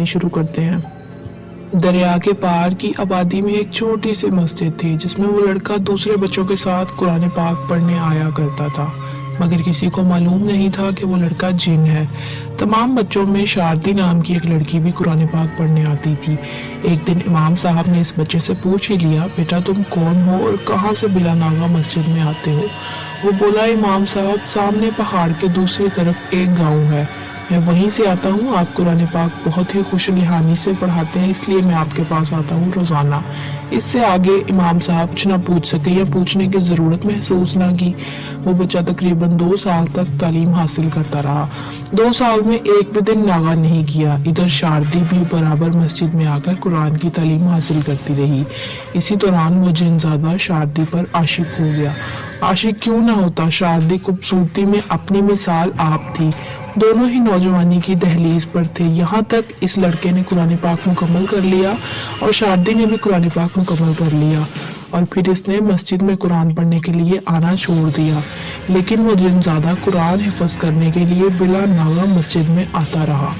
शुरू करते हैं। दरिया के पार की आबादी में एक छोटी सी मस्जिद थी जिसमें वो लड़का दूसरे बच्चों के साथ कुरान पाक पढ़ने आया करता था, मगर किसी को मालूम नहीं था कि वो लड़का जिन है। तमाम बच्चों में शारदी नाम की एक लड़की भी कुरान पाक पढ़ने आती थी। एक दिन इमाम साहब ने इस बच्चे से पूछ ही लिया, बेटा तुम कौन हो और कहाँ से बिला नागा मस्जिद में आते हो? वो बोला, इमाम साहब सामने पहाड़ के दूसरी तरफ एक गाँव है, मैं वहीं से आता हूँ। आप कुरान पाक बहुत ही खुशलिहानी से पढ़ाते हैं, इसलिए मैं आपके पास आता हूँ रोज़ाना। इससे आगे इमाम साहब कुछ ना पूछ सके या पूछने की ज़रूरत महसूस ना की। वो बच्चा तकरीबन 2 साल तक तालीम हासिल करता रहा। 2 साल में एक भी दिन नागा नहीं किया। इधर शारदी भी बराबर मस्जिद में आकर कुरान की तालीम हासिल करती रही। इसी दौरान वो जिनज़ादा शारदी पर आशिक हो गया। आशिक क्यों ना होता, शारदी खूबसूरती में अपनी मिसाल आप थी। दोनों ही नौजवानी की दहलीज पर थे। यहाँ तक इस लड़के ने कुरान पाक मुकम्मल कर लिया और शारदी ने भी कुरान पाक मुकम्मल कर लिया, और फिर इसने मस्जिद में कुरान पढ़ने के लिए आना छोड़ दिया। लेकिन वो जिनज़ादा कुरान हिफ्ज़ करने के लिए बिला नागा मस्जिद में आता रहा।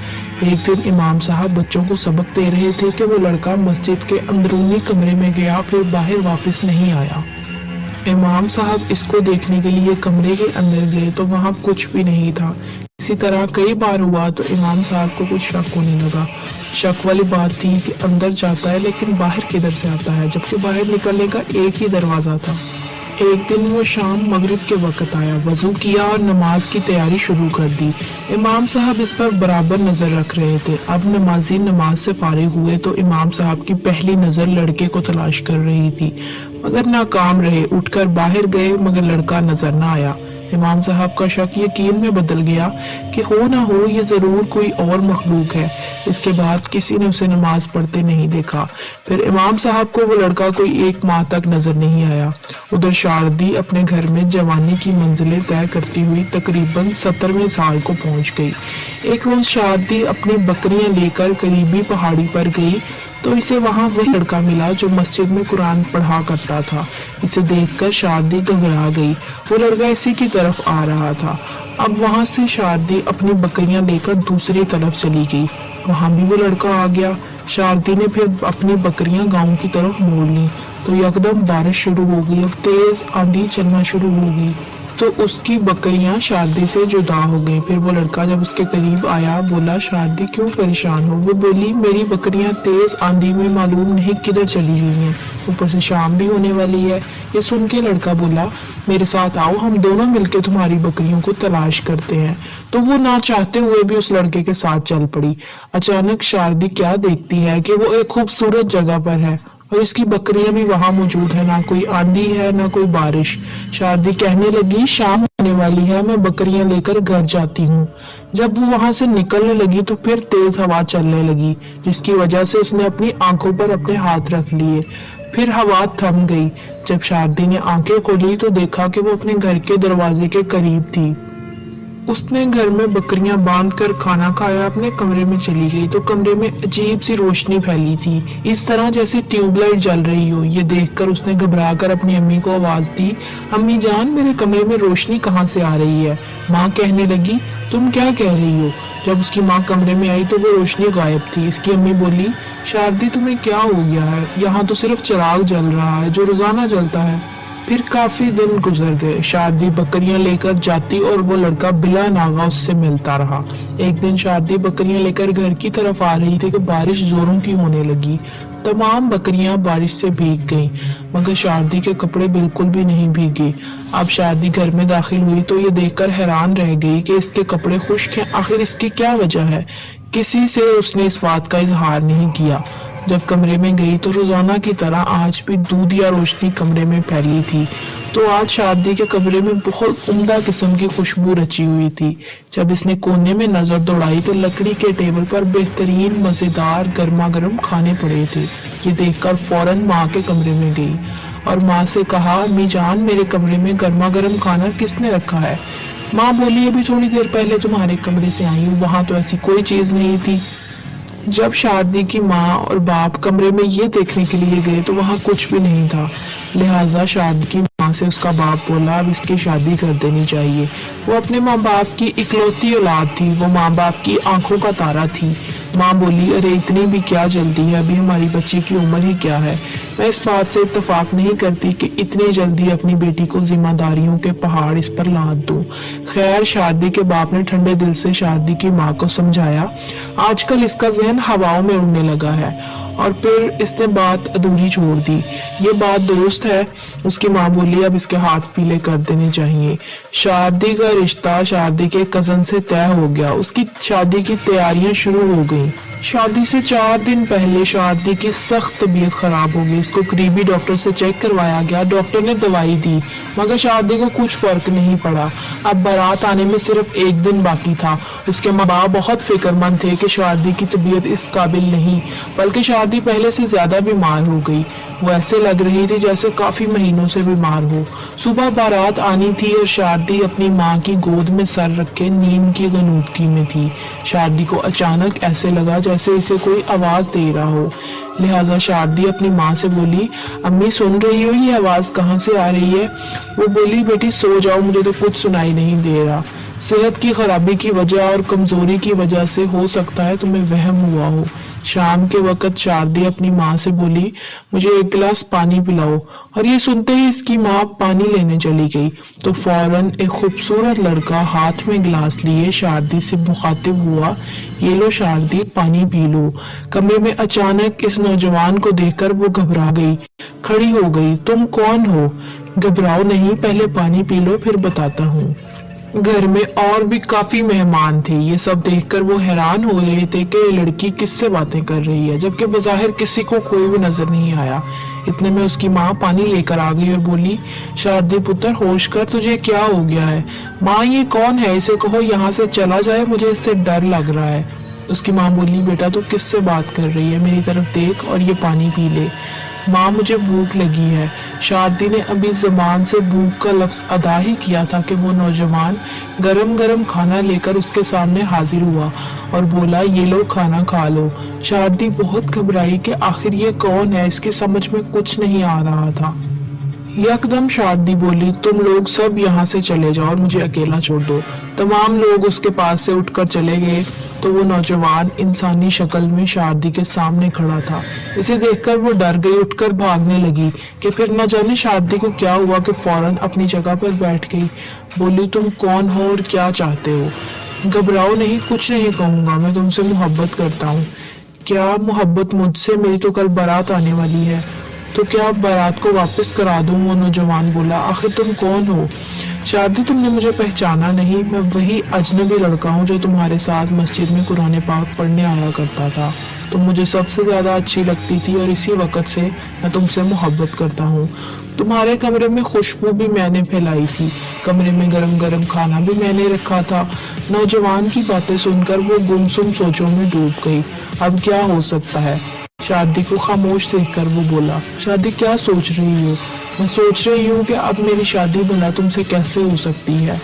एक दिन इमाम साहब बच्चों को सबक दे रहे थे कि वो लड़का मस्जिद के अंदरूनी कमरे में गया, फिर बाहर वापस नहीं आया। इमाम साहब इसको देखने के लिए कमरे के अंदर गए तो वहाँ कुछ भी नहीं था। इसी तरह कई बार हुआ तो इमाम साहब को कुछ शक होने लगा। शक वाली बात थी कि अंदर जाता है लेकिन बाहर किधर से आता है, जबकि बाहर निकलने का एक ही दरवाज़ा था। एक दिन वो शाम मगरिब के वक्त आया, वज़ू किया और नमाज की तैयारी शुरू कर दी। इमाम साहब इस पर बराबर नज़र रख रहे थे। अब नमाजी नमाज से फारिग हुए तो इमाम साहब की पहली नज़र लड़के को तलाश कर रही थी, मगर नाकाम रहे। उठकर बाहर गए मगर लड़का नज़र न आया। इमाम साहब का शक यकीन में बदल गया कि हो ना हो ये ज़रूर कोई और मखलूक है। इसके बाद किसी ने उसे नमाज पढ़ते नहीं देखा। फिर इमाम साहब को वो लड़का कोई 1 माह तक नजर नहीं आया। उधर शारदी अपने घर में जवानी की मंजिलें तय करती हुई तकरीबन 17वें साल को पहुंच गई। एक रोज शारदी अपनी बकरियां लेकर करीबी पहाड़ी पर गई तो इसे वहां वही लड़का मिला जो मस्जिद में कुरान पढ़ा करता था। इसे देखकर शारदी घबरा गई। वो लड़का इसी की तरफ आ रहा था। अब वहां से शारदी अपनी बकरियां लेकर दूसरी तरफ चली गई। वहां भी वो लड़का आ गया। शारदी ने फिर अपनी बकरियां गांव की तरफ मोड़ ली तो यकदम बारिश शुरू हो गई और तेज आंधी चलना शुरू हो गई तो उसकी बकरियां शारदी से जुदा हो गई। फिर वो लड़का जब उसके करीब आया बोला, शारदी क्यों परेशान हो? वो बोली, मेरी बकरियां तेज आंधी में मालूम नहीं किधर चली गई हैं, ऊपर से शाम भी होने वाली है। ये सुन के लड़का बोला, मेरे साथ आओ, हम दोनों मिलकर तुम्हारी बकरियों को तलाश करते हैं। तो वो ना चाहते हुए भी उस लड़के के साथ चल पड़ी। अचानक शारदी क्या देखती है कि वो एक खूबसूरत जगह पर है और इसकी बकरियां भी वहां मौजूद है। ना कोई आंधी है ना कोई बारिश। शारदी कहने लगी, शाम होने वाली है, मैं बकरियां लेकर घर जाती हूँ। जब वो वहां से निकलने लगी तो फिर तेज हवा चलने लगी, जिसकी वजह से उसने अपनी आंखों पर अपने हाथ रख लिए। फिर हवा थम गई। जब शारदी ने आंखें खोली तो देखा कि वो अपने घर के दरवाजे के करीब थी। उसने घर में बकरियां बांध कर खाना खाया, अपने कमरे में चली गई तो कमरे में अजीब सी रोशनी फैली थी, इस तरह जैसे ट्यूबलाइट जल रही हो। ये देखकर उसने घबरा कर अपनी अम्मी को आवाज दी, अम्मी जान, मेरे कमरे में रोशनी कहाँ से आ रही है? माँ कहने लगी, तुम क्या कह रही हो? जब उसकी माँ कमरे में आई तो वो रोशनी गायब थी। इसकी अम्मी बोली, शारदी तुम्हें क्या हो गया है? यहाँ तो सिर्फ चिराग जल रहा है जो रोजाना जलता है। फिर काफी दिन गुजर गए। शारदी बकरियां लेकर जाती और वो लड़का बिला नागा उससे मिलता रहा। एक दिन शारदी बकरियां लेकर घर की तरफ आ रही थी कि बारिश जोरों की होने लगी। तमाम बकरियां बारिश से भीग गईं, मगर शारदी के कपड़े बिल्कुल भी नहीं भीगे। अब शारदी घर में दाखिल हुई तो ये देखकर हैरान रह गई कि इसके कपड़े खुश्क हैं। आखिर इसकी क्या वजह है? किसी से उसने इस बात का इजहार नहीं किया। जब कमरे में गई तो रोजाना की तरह आज भी दूधिया रोशनी कमरे में फैली थी। तो आज शारदी के कमरे में बहुत उम्दा किस्म की खुशबू रची हुई थी। जब इसने कोने में नजर दौड़ाई तो लकड़ी के टेबल पर बेहतरीन मजेदार गर्मा गर्म खाने पड़े थे। ये देखकर फौरन माँ के कमरे में गई और माँ से कहा, अम्मी जान, मेरे कमरे में गर्मा गर्म खाना किसने रखा है? माँ बोली, अभी थोड़ी देर पहले तुम्हारे कमरे से आई हूँ, वहां तो ऐसी कोई चीज नहीं थी। जब शारदी की माँ और बाप कमरे में ये देखने के लिए गए तो वहाँ कुछ भी नहीं था। लिहाजा शारदी की माँ माँ से उसका बाप बोला अब इसकी शादी कर देनी चाहिए। वो अपने माँ बाप की इकलौती औलाद थी, वो माँ बाप की आंखों का तारा थी। माँ बोली अरे इतनी भी क्या जल्दी है, अभी हमारी बच्ची की उम्र ही क्या है। मैं इस बात से इत्तेफाक नहीं करती कि इतनी जल्दी अपनी बेटी को जिम्मेदारियों के पहाड़ इस पर लाद दूं। खैर शादी के बाप ने ठंडे दिल से शादी की माँ को समझाया। आजकल इसका जहन हवाओं में उड़ने लगा है और फिर इसने बात अधूरी छोड़ दी। ये बात दुरुस्त है, उसकी माँ बोली अब इसके हाथ पीले कर देने चाहिए। शादी का रिश्ता शादी के कजन से तय हो गया। उसकी शादी की तैयारियां शुरू हो गई। शादी से 4 दिन पहले शादी की सख्त तबीयत खराब हो गई। इसको करीबी डॉक्टर से चेक करवाया गया। डॉक्टर ने दवाई दी मगर शादी को कुछ फर्क नहीं पड़ा। अब बारात आने में सिर्फ 1 दिन बाकी था। उसके माँ बाप बहुत फिक्रमंद थे कि शादी की तबीयत इस काबिल नहीं, बल्कि शादी पहले से ज्यादा बीमार हो गई। वो ऐसे लग रही थी जैसे काफी महीनों से बीमार हो। सुबह बारात आनी थी और शादी अपनी माँ की गोद में सर रखे नींद की गनूदगी में थी। शादी को अचानक ऐसे लगा जैसे इसे कोई आवाज दे रहा हो। लिहाजा शादी अपनी माँ से बोली अम्मी सुन रही हो ये आवाज कहाँ से आ रही है। वो बोली बेटी सो जाओ, मुझे तो कुछ सुनाई नहीं दे रहा। सेहत की खराबी की वजह और कमजोरी की वजह से हो सकता है तुम्हें वहम हुआ हो। शाम के वक्त शारदी अपनी माँ से बोली मुझे 1 गिलास पानी पिलाओ। और ये सुनते ही इसकी माँ पानी लेने चली गई तो फौरन एक खूबसूरत लड़का हाथ में गिलास लिए शारदी से मुखातिब हुआ, ये लो शारदी पानी पी लो। कमरे में अचानक इस नौजवान को देखकर वो घबरा गई, खड़ी हो गई। तुम कौन हो? घबराओ नहीं, पहले पानी पी लो फिर बताता हूँ। घर में और भी काफी मेहमान थे। ये सब देखकर वो हैरान हो रहे थे कि ये लड़की किससे बातें कर रही है, जबकि बज़ाहिर किसी को कोई भी नजर नहीं आया। इतने में उसकी माँ पानी लेकर आ गई और बोली शारदी पुत्र होश कर, तुझे क्या हो गया है? माँ ये कौन है, इसे कहो यहाँ से चला जाए, मुझे इससे डर लग रहा है। उसकी माँ बोली बेटा तू किससे बात कर रही है, मेरी तरफ देख और ये पानी पी ले। माँ मुझे भूख लगी है। शारदी ने अभी जबान से भूख का लफ्ज अदा ही किया था कि वो नौजवान गरम गरम खाना लेकर उसके सामने हाजिर हुआ और बोला ये लो खाना खा लो। शारदी बहुत घबराई कि आखिर ये कौन है, इसकी समझ में कुछ नहीं आ रहा था। यकदम शारदी बोली तुम लोग सब यहाँ से चले जाओ और मुझे अकेला छोड़ दो। तमाम लोग उसके पास से उठकर चले गए तो वो नौजवान इंसानी शक्ल में शारदी के सामने खड़ा था। इसे देखकर वो डर गई, उठकर भागने लगी कि फिर न जाने शारदी को क्या हुआ कि फौरन अपनी जगह पर बैठ गई। बोली तुम कौन हो और क्या चाहते हो? घबराओ नहीं, कुछ नहीं कहूंगा, मैं तुमसे मोहब्बत करता हूँ। क्या मोहब्बत मुझसे? मेरी तो कल बारात आने वाली है। तो क्या बारात को वापस करा दूं? वो नौजवान बोला आखिर तुम कौन हो? शारदी तुमने मुझे पहचाना नहीं, मैं वही अजनबी लड़का हूँ जो तुम्हारे साथ मस्जिद में कुरान पाक पढ़ने आया करता था। तुम मुझे सबसे ज्यादा अच्छी लगती थी और इसी वक्त से मैं तुमसे मोहब्बत करता हूँ। तुम्हारे कमरे में खुशबू भी मैंने फैलाई थी, कमरे में गरम गरम खाना भी मैंने रखा था। नौजवान की बातें सुनकर वो गुमसुम सोचों में डूब गई। अब क्या हो सकता है? शादी को खामोश देखकर वो बोला शादी क्या सोच रही हो? मैं सोच रही हूँ कि अब मेरी शादी भला तुमसे कैसे हो सकती है।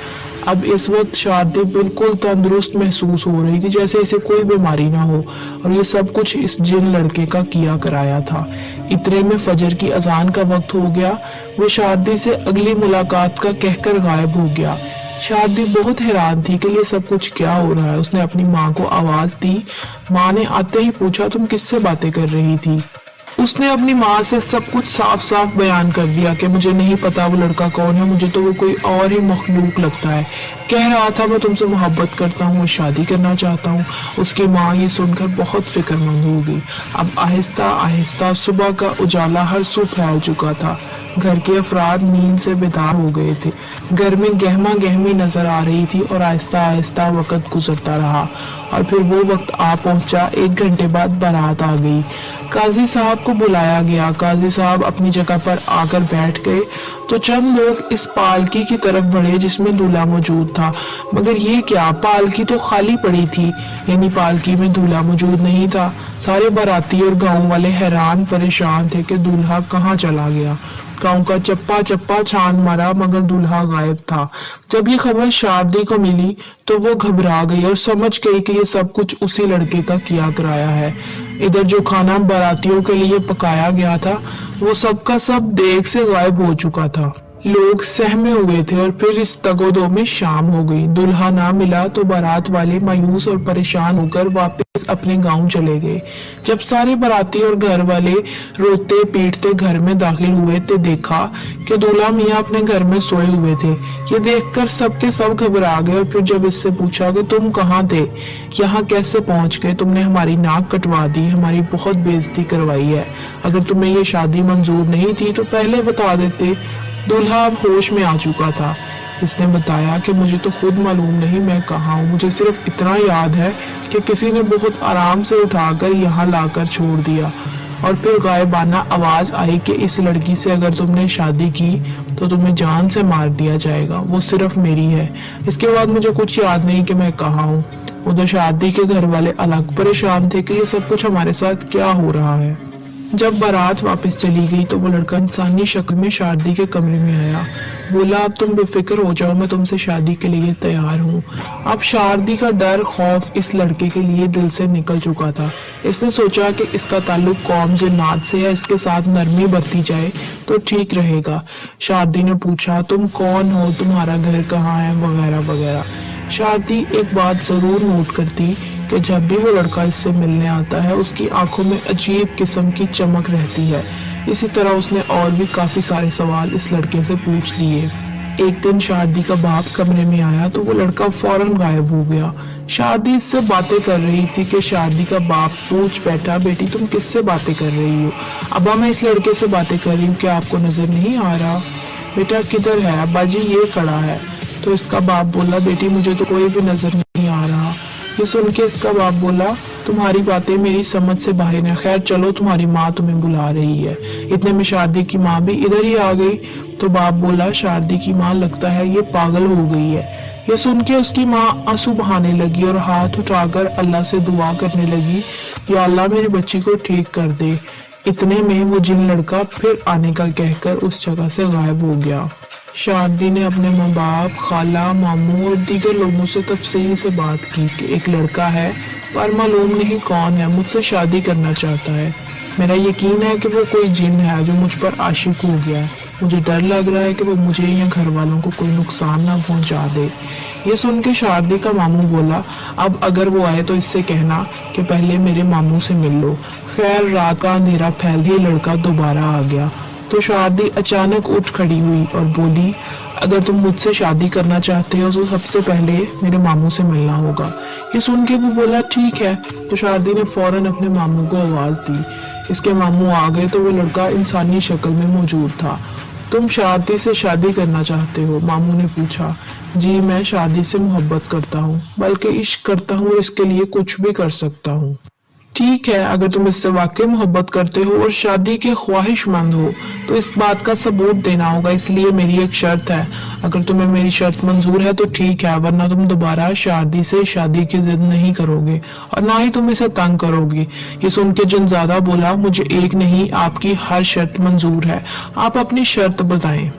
अब इस वक्त शादी बिल्कुल तंदुरुस्त महसूस हो रही थी, जैसे इसे कोई बीमारी ना हो, और ये सब कुछ इस जिन लड़के का किया कराया था। इतने में फजर की अजान का वक्त हो गया। वो शादी से अगली मुलाकात का कहकर गायब हो गया। शादी बहुत हैरान थी कि ये सब कुछ क्या हो रहा है। उसने अपनी माँ को आवाज दी। माँ ने आते ही पूछा तुम किससे बातें कर रही थी? उसने अपनी माँ से सब कुछ साफ साफ बयान कर दिया कि मुझे नहीं पता वो लड़का कौन है, मुझे तो वो कोई और ही मखलूक लगता है। कह रहा था मैं तुमसे मोहब्बत करता हूँ और शादी करना चाहता हूँ। उसकी माँ ये सुनकर बहुत फिक्रमंद हो गई। अब आहिस्ता आहिस्ता सुबह का उजाला हर सू फैल चुका था। घर के अफराद नींद से बेदार हो गए थे। घर में गहमा गहमी नजर आ रही थी और आहिस्ता आहिस्ता वक्त गुजरता रहा और फिर वो वक्त आ पहुंचा। 1 घंटे बाद बारात आ गई। काजी साहब को बुलाया गया। काजी साहब अपनी जगह पर आकर बैठ गए तो चंद लोग इस पालकी की तरफ बढ़े जिसमें दूल्हा मौजूद था। मगर ये क्या, पालकी तो खाली पड़ी थी, यानी पालकी में दूल्हा मौजूद नहीं था। सारे बाराती और गांव वाले हैरान परेशान थे कि दूल्हा कहाँ चला गया। गांव का चप्पा चप्पा छान मारा मगर दूल्हा गायब था। जब ये खबर शारदी को मिली तो वो घबरा गई और समझ गई कि ये सब कुछ उसी लड़के का किया कराया है। इधर जो खाना बारातियों के लिए पकाया गया था वो सबका सब देख से गायब हो चुका था। लोग सहमे हुए थे और फिर इस तगोदो में शाम हो गई। दूल्हा ना मिला तो बारात वाले मायूस और परेशान होकर वापस अपने गांव चले गए। जब सारे बाराती और घर वाले रोते पीटते घर में दाखिल हुए तो देखा कि दूल्हा मियाँ अपने घर में सोए हुए थे। ये देखकर सबके सब घबरा गए और फिर जब इससे पूछा कि तुम कहाँ थे, यहाँ कैसे पहुंच गए, तुमने हमारी नाक कटवा दी, हमारी बहुत बेइज्जती करवाई है, अगर तुम्हें ये शादी मंजूर नहीं थी तो पहले बता देते। दूल्हा अब होश में आ चुका था। इसने बताया कि मुझे तो खुद मालूम नहीं मैं कहाँ हूँ, मुझे सिर्फ इतना याद है कि किसी ने बहुत आराम से उठाकर यहाँ लाकर छोड़ दिया और फिर गायबाना आवाज आई कि इस लड़की से अगर तुमने शादी की तो तुम्हें जान से मार दिया जाएगा, वो सिर्फ मेरी है। इसके बाद मुझे कुछ याद नहीं कि मैं कहाँ हूँ। उधर शादी के घर वाले अलग परेशान थे कि ये सब कुछ हमारे साथ क्या हो रहा है। जब बारात वापस चली गई तो वो लड़का इंसानी शक्ल में शादी के कमरे में आया। बोला अब तुम बेफिक्र हो जाओ, मैं तुमसे शादी के लिए तैयार हूँ। अब शादी का डर खौफ इस लड़के के लिए दिल से निकल चुका था। इसने सोचा कि इसका ताल्लुक कौम जिन्नात से है, इसके साथ नरमी बरती जाए तो ठीक रहेगा। शादी ने पूछा तुम कौन हो, तुम्हारा घर कहाँ है, वगैरह वगैरह। शादी एक बात जरूर नोट करती कि जब भी वो लड़का इससे मिलने आता है उसकी आंखों में अजीब किस्म की चमक रहती है। इसी तरह उसने और भी काफी सारे सवाल इस लड़के से पूछ लिए। एक दिन शादी का बाप कमरे में आया तो वो लड़का फौरन गायब हो गया। शादी इससे बातें कर रही थी कि शादी का बाप पूछ बैठा बेटी तुम किससे बातें कर रही हो। अब्बा मैं इस लड़के से बातें कर रही हूँ, क्या आपको नजर नहीं आ रहा? बेटा किधर है? अब्बा जी ये खड़ा है। तो इसका बाप बोला बेटी मुझे तो कोई भी नजर नहीं आ रहा। ये सुन के इसका बाप बोला तुम्हारी बातें मेरी समझ से बाहर है, खैर चलो तुम्हारी माँ तुम्हें बुला रही है। इतने में शादी की माँ भी इधर ही आ गई। तो बाप बोला शादी की माँ लगता है ये पागल हो गई है। ये सुन के उसकी माँ आंसू बहाने लगी और हाथ उठाकर अल्लाह से दुआ करने लगी, या अल्लाह मेरी बच्ची को ठीक कर दे। इतने में वो जिन लड़का फिर आने का कहकर उस जगह से गायब हो गया। शादी ने अपने माँ बाप, खाला, मामू और दीगर लोगों से तफसील से बात की कि एक लड़का है पर मालूम नहीं कौन है, मुझसे शादी करना चाहता है। मेरा यकीन है कि वो कोई जिन है जो मुझ पर आशिक हो गया है। मुझे डर लग रहा है कि वो मुझे या घर वालों को कोई नुकसान ना पहुंचा दे। ये सुन के शादी का मामू बोला अब अगर वो आए तो इससे कहना कि पहले मेरे मामू से मिल लो। खैर रात का अंधेरा फैल ही लड़का दोबारा आ गया। तो शादी अचानक उठ खड़ी हुई और बोली अगर तुम मुझसे शादी करना चाहते हो तो सबसे पहले मेरे मामू से मिलना होगा। ये सुन के वो बोला ठीक है। तो शादी ने फौरन अपने मामू को आवाज दी। इसके मामू आ गए तो वो लड़का इंसानी शक्ल में मौजूद था। तुम शादी से शादी करना चाहते हो? मामू ने पूछा। जी मैं शादी से मोहब्बत करता हूँ, बल्कि इश्क करता हूँ, इसके लिए कुछ भी कर सकता हूँ। ठीक है, अगर तुम इससे वाकई मोहब्बत करते हो और शादी के ख्वाहिशमंद हो तो इस बात का सबूत देना होगा, इसलिए मेरी एक शर्त है। अगर तुम्हें मेरी शर्त मंजूर है तो ठीक है, वरना तुम दोबारा शादी से शादी की जिद नहीं करोगे और ना ही तुम इसे तंग करोगे। ये सुन के जिनजादा बोला मुझे एक नहीं आपकी हर शर्त मंजूर है, आप अपनी शर्त बताएं।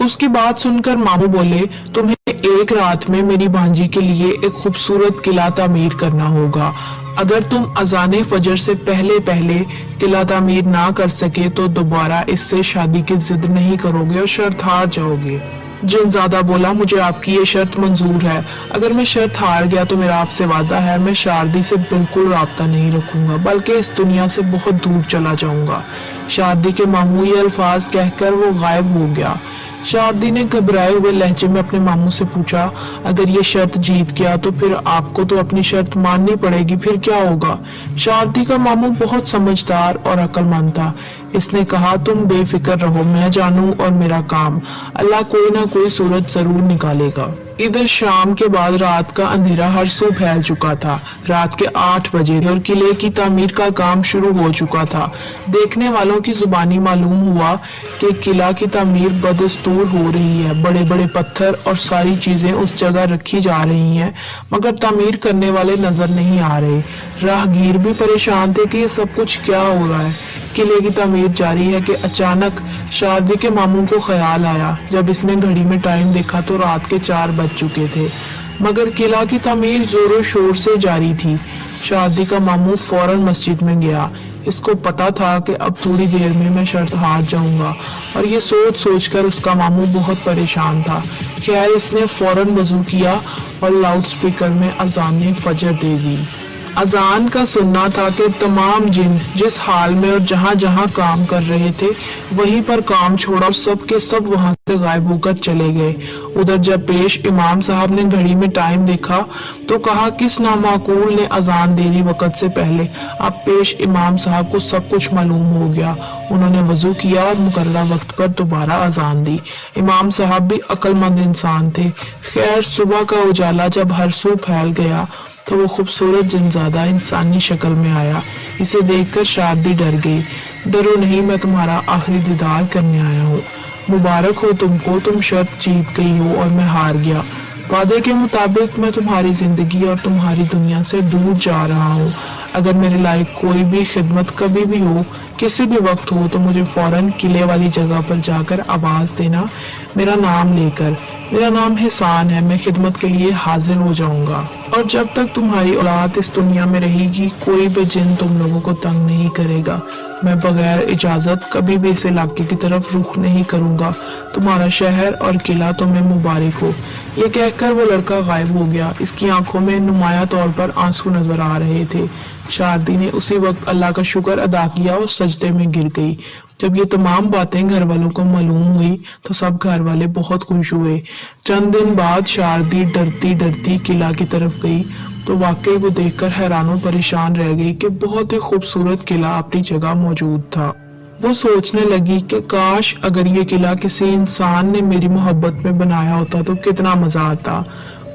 उसकी बात सुनकर मामू बोले तुम्हें एक रात में मेरी भांजी के लिए एक खूबसूरत किला तामीर करना होगा। अगर तुम अजाने फजर से पहले पहले किला तामीर ना कर सके तो दोबारा इससे शादी की जिद नहीं करोगे और शर्त हार जाओगे। जिनजादा बोला मुझे आपकी ये शर्त मंजूर है। अगर मैं शर्त हार गया तो मेरा आपसे वादा है मैं शादी से बिल्कुल राब्ता नहीं रखूंगा, बल्कि इस दुनिया से बहुत दूर चला जाऊंगा। शादी के मामू ये अल्फाज कहकर वो गायब हो गया। शादी ने घबराए हुए लहजे में अपने मामू से पूछा अगर ये शर्त जीत गया तो फिर आपको तो अपनी शर्त माननी पड़ेगी, फिर क्या होगा? शादी का मामू बहुत समझदार और अक्लमंद था। इसने कहा तुम बेफिक्र रहो, मैं जानू और मेरा काम, अल्लाह कोई ना कोई सूरत जरूर निकालेगा। इधर शाम के बाद रात का अंधेरा हर सू फैल चुका था। रात के 8 बजे थे और किले की तामीर का काम शुरू हो चुका था। देखने वालों की जुबानी मालूम हुआ कि किला की तामीर बदस्तूर हो रही है। बड़े बड़े पत्थर और सारी चीजें उस जगह रखी जा रही हैं, मगर तामीर करने वाले नजर नहीं आ रहे। राहगीर भी परेशान थे कि ये सब कुछ क्या हो रहा है। किले की तामीर जारी है कि अचानक शादी के मामू को ख्याल आया। जब इसने घड़ी में टाइम देखा तो रात के 4 बज चुके थे, मगर किला की तामीर जोरों शोर से जारी थी। शादी का मामू फौरन मस्जिद में गया। इसको पता था कि अब थोड़ी देर में मैं शर्त हार जाऊंगा और ये सोच सोच कर उसका मामू बहुत परेशान था। खैर इसने फौरन वजू किया और लाउड स्पीकर में अजान फजर दे दी। अजान का सुनना था कि तमाम जिन जिस हाल में और जहां जहां काम कर रहे थे वहीं पर काम छोड़ा और सब के सब वहां से गायब होकर चले गए। उधर जब पेश इमाम साहब ने घड़ी में टाइम देखा तो कहा किस नामाकूल ने अजान दे दी वक्त से पहले। अब पेश इमाम साहब को सब कुछ मालूम हो गया। उन्होंने वजू किया और मुकर्ररा वक्त पर दोबारा अजान दी। इमाम साहब भी अक्लमंद इंसान थे। खैर सुबह का उजाला जब हर सू फैल गया तो वो खूबसूरत जिनजादा इंसानी शक्ल में आया। इसे देखकर शादी डर गई। डरो नहीं, मैं तुम्हारा आखिरी दीदार करने आया हूँ। मुबारक हो तुमको, तुम शर्त जीत गई हो और मैं हार गया। वादे के मुताबिक मैं तुम्हारी जिंदगी और तुम्हारी दुनिया से दूर जा रहा हूँ। अगर मेरे लायक कोई भी खिदमत कभी भी हो, किसी भी वक्त हो, तो मुझे फौरन किले वाली जगह पर जाकर आवाज देना, मेरा नाम लेकर। मेरा नाम हिसान है, मैं खिदमत के लिए हाजिर हो जाऊंगा। और जब तक तुम्हारी औलाद इस दुनिया में रहेगी कोई भी जिन तुम लोगों को तंग नहीं करेगा। मैं बगैर इजाजत कभी भी इस इलाके की तरफ रुख नहीं करूंगा। तुम्हारा शहर और किला तुम्हें मुबारक हो। ये कहकर वो लड़का गायब हो गया। इसकी आंखों में नुमाया तौर पर आंसू नजर आ रहे थे। शारदी ने उसी वक्त अल्लाह का शुक्र अदा किया और सजदे में गिर गई। जब ये तमाम बातें घर वालों को मालूम हुई तो सब घर वाले बहुत खुश हुए। चंद दिन बाद शारदी डरती डरती किला की तरफ गई तो वाकई वो देखकर हैरान परेशान रह गई कि बहुत ही खूबसूरत किला अपनी जगह मौजूद था। वो सोचने लगी कि काश अगर ये किला किसी इंसान ने मेरी मोहब्बत में बनाया होता तो कितना मजा आता।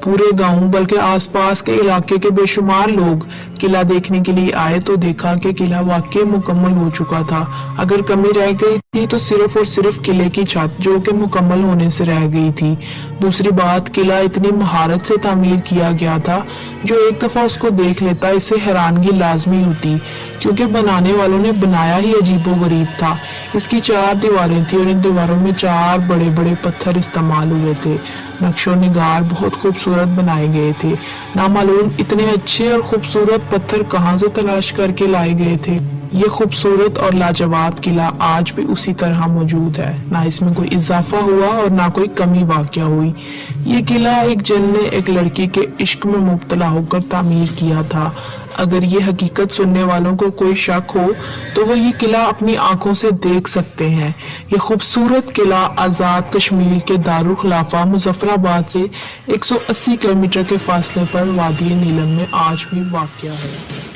पूरे गांव बल्कि आसपास के इलाके के बेशुमार लोग किला देखने के लिए आए तो देखा कि किला वाकई मुकम्मल हो चुका था। अगर कमी रह गई थी तो सिर्फ और सिर्फ किले की छत, जो कि मुकम्मल होने से रह गई थी। दूसरी बात, किला इतनी महारत से तामीर किया गया था जो एक दफा उसको देख लेता इसे हैरानगी लाजमी होती, क्योंकि बनाने वालों ने बनाया ही अजीबोगरीब था। इसकी 4 दीवारें थी और इन दीवारों में 4 बड़े बड़े पत्थर इस्तेमाल हुए थे। नक्शो निगार बहुत खूबसूरत बनाए गए थे। नामालूम इतने अच्छे और खूबसूरत पत्थर कहां से तलाश करके लाए गए थे। ये खूबसूरत और लाजवाब किला आज भी उसी तरह मौजूद है। ना इसमें कोई इजाफा हुआ और ना कोई कमी वाक़या हुई। ये किला एक जिन ने एक लड़की के इश्क में मुब्तला होकर तामीर किया था। अगर ये हकीकत सुनने वालों को कोई शक हो तो वो ये किला अपनी आंखों से देख सकते हैं। ये खूबसूरत किला आज़ाद कश्मीर के दारुल खिलाफा मुजफ्फराबाद से 180 किलोमीटर के फासले पर वादी नीलम में आज भी वाक़या है।